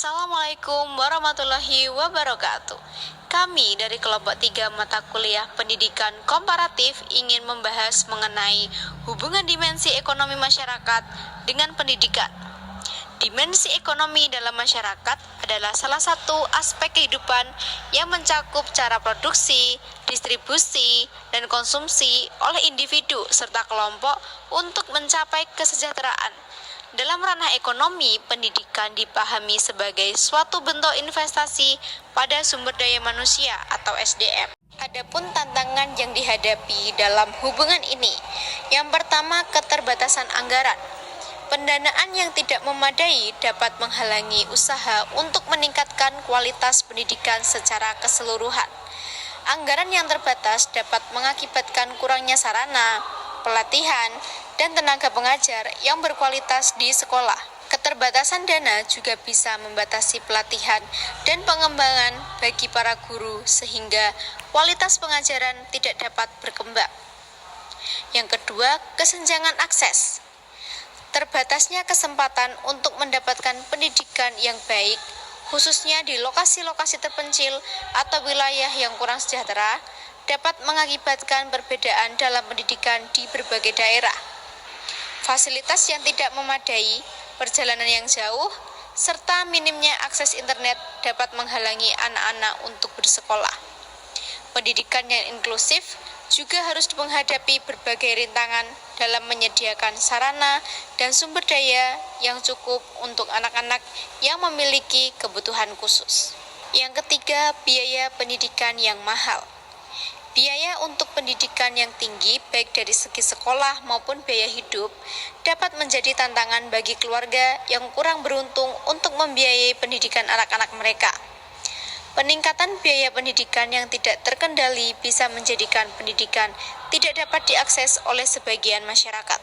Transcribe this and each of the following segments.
Assalamualaikum warahmatullahi wabarakatuh. Kami dari kelompok 3 mata kuliah pendidikan komparatif ingin membahas mengenai hubungan dimensi ekonomi masyarakat dengan pendidikan. Dimensi ekonomi dalam masyarakat adalah salah satu aspek kehidupan yang mencakup cara produksi, distribusi, dan konsumsi oleh individu serta kelompok untuk mencapai kesejahteraan. Dalam ranah ekonomi, pendidikan dipahami sebagai suatu bentuk investasi pada sumber daya manusia atau SDM. Adapun tantangan yang dihadapi dalam hubungan ini, yang pertama keterbatasan anggaran. Pendanaan yang tidak memadai dapat menghalangi usaha untuk meningkatkan kualitas pendidikan secara keseluruhan. Anggaran yang terbatas dapat mengakibatkan kurangnya sarana, pelatihan, dan tenaga pengajar yang berkualitas di sekolah. Keterbatasan dana juga bisa membatasi pelatihan dan pengembangan bagi para guru sehingga kualitas pengajaran tidak dapat berkembang. Yang kedua, kesenjangan akses. Terbatasnya kesempatan untuk mendapatkan pendidikan yang baik, khususnya di lokasi-lokasi terpencil atau wilayah yang kurang sejahtera, dapat mengakibatkan perbedaan dalam pendidikan di berbagai daerah. Fasilitas yang tidak memadai, perjalanan yang jauh, serta minimnya akses internet dapat menghalangi anak-anak untuk bersekolah. Pendidikan yang inklusif juga harus menghadapi berbagai rintangan dalam menyediakan sarana dan sumber daya yang cukup untuk anak-anak yang memiliki kebutuhan khusus. Yang ketiga, biaya pendidikan yang mahal. Biaya untuk pendidikan yang tinggi, baik dari segi sekolah maupun biaya hidup, dapat menjadi tantangan bagi keluarga yang kurang beruntung untuk membiayai pendidikan anak-anak mereka. Peningkatan biaya pendidikan yang tidak terkendali bisa menjadikan pendidikan tidak dapat diakses oleh sebagian masyarakat.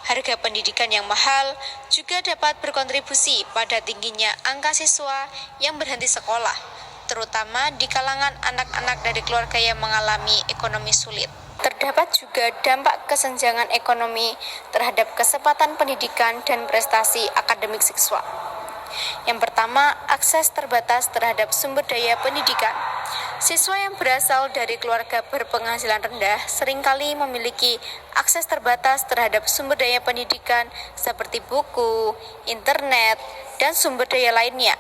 Harga pendidikan yang mahal juga dapat berkontribusi pada tingginya angka siswa yang berhenti sekolah, terutama di kalangan anak-anak dari keluarga yang mengalami ekonomi sulit. Terdapat juga dampak kesenjangan ekonomi terhadap kesempatan pendidikan dan prestasi akademik siswa. Yang pertama, akses terbatas terhadap sumber daya pendidikan. Siswa yang berasal dari keluarga berpenghasilan rendah seringkali memiliki akses terbatas terhadap sumber daya pendidikan seperti buku, internet, dan sumber daya lainnya.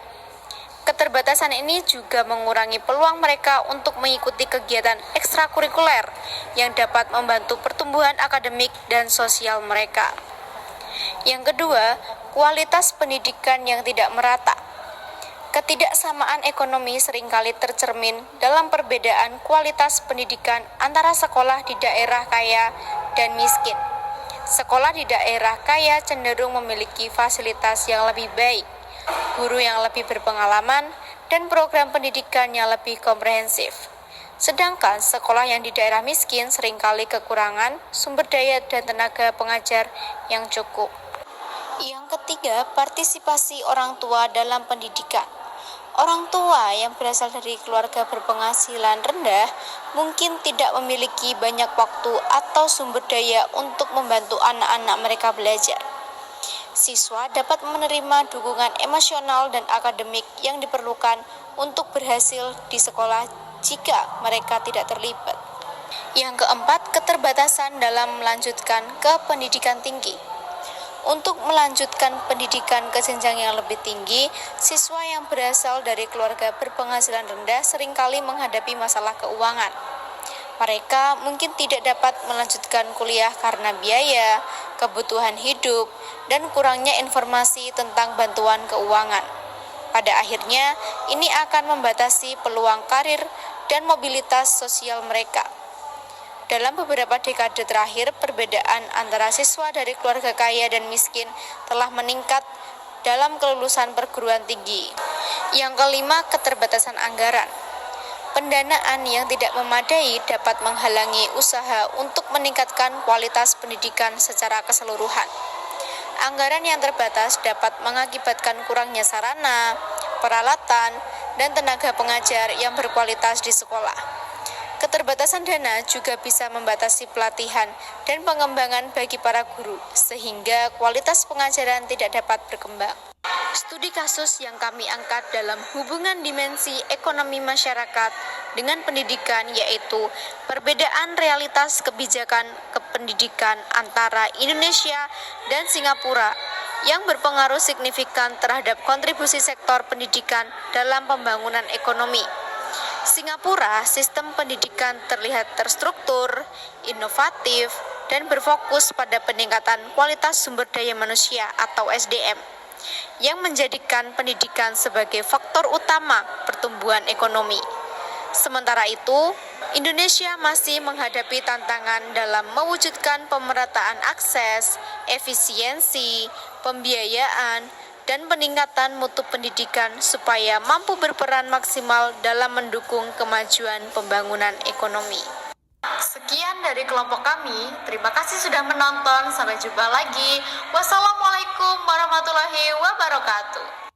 Keterbatasan ini juga mengurangi peluang mereka untuk mengikuti kegiatan ekstrakurikuler yang dapat membantu pertumbuhan akademik dan sosial mereka. Yang kedua, kualitas pendidikan yang tidak merata. Ketidaksamaan ekonomi seringkali tercermin dalam perbedaan kualitas pendidikan antara sekolah di daerah kaya dan miskin. Sekolah di daerah kaya cenderung memiliki fasilitas yang lebih baik, guru yang lebih berpengalaman, dan program pendidikan yang lebih komprehensif. Sedangkan sekolah yang di daerah miskin seringkali kekurangan sumber daya dan tenaga pengajar yang cukup. Yang ketiga, partisipasi orang tua dalam pendidikan. Orang tua yang berasal dari keluarga berpenghasilan rendah mungkin tidak memiliki banyak waktu atau sumber daya untuk membantu anak-anak mereka belajar. Siswa dapat menerima dukungan emosional dan akademik yang diperlukan untuk berhasil di sekolah jika mereka tidak terlibat. Yang keempat, keterbatasan dalam melanjutkan ke pendidikan tinggi. Untuk melanjutkan pendidikan ke jenjang yang lebih tinggi, siswa yang berasal dari keluarga berpenghasilan rendah seringkali menghadapi masalah keuangan. Mereka mungkin tidak dapat melanjutkan kuliah karena biaya, kebutuhan hidup, dan kurangnya informasi tentang bantuan keuangan. Pada akhirnya, ini akan membatasi peluang karir dan mobilitas sosial mereka. Dalam beberapa dekade terakhir, perbedaan antara siswa dari keluarga kaya dan miskin telah meningkat dalam kelulusan perguruan tinggi. Yang kelima, keterbatasan anggaran. Pendanaan yang tidak memadai dapat menghalangi usaha untuk meningkatkan kualitas pendidikan secara keseluruhan. Anggaran yang terbatas dapat mengakibatkan kurangnya sarana, peralatan, dan tenaga pengajar yang berkualitas di sekolah. Keterbatasan dana juga bisa membatasi pelatihan dan pengembangan bagi para guru, sehingga kualitas pengajaran tidak dapat berkembang. Studi kasus yang kami angkat dalam hubungan dimensi ekonomi masyarakat dengan pendidikan yaitu perbedaan realitas kebijakan kependidikan antara Indonesia dan Singapura yang berpengaruh signifikan terhadap kontribusi sektor pendidikan dalam pembangunan ekonomi. Singapura, sistem pendidikan terlihat terstruktur, inovatif, dan berfokus pada peningkatan kualitas sumber daya manusia atau SDM, yang menjadikan pendidikan sebagai faktor utama pertumbuhan ekonomi. Sementara itu, Indonesia masih menghadapi tantangan dalam mewujudkan pemerataan akses, efisiensi, pembiayaan, dan peningkatan mutu pendidikan supaya mampu berperan maksimal dalam mendukung kemajuan pembangunan ekonomi. Sekian dari kelompok kami, terima kasih sudah menonton, sampai jumpa lagi. Wassalamualaikum warahmatullahi wabarakatuh.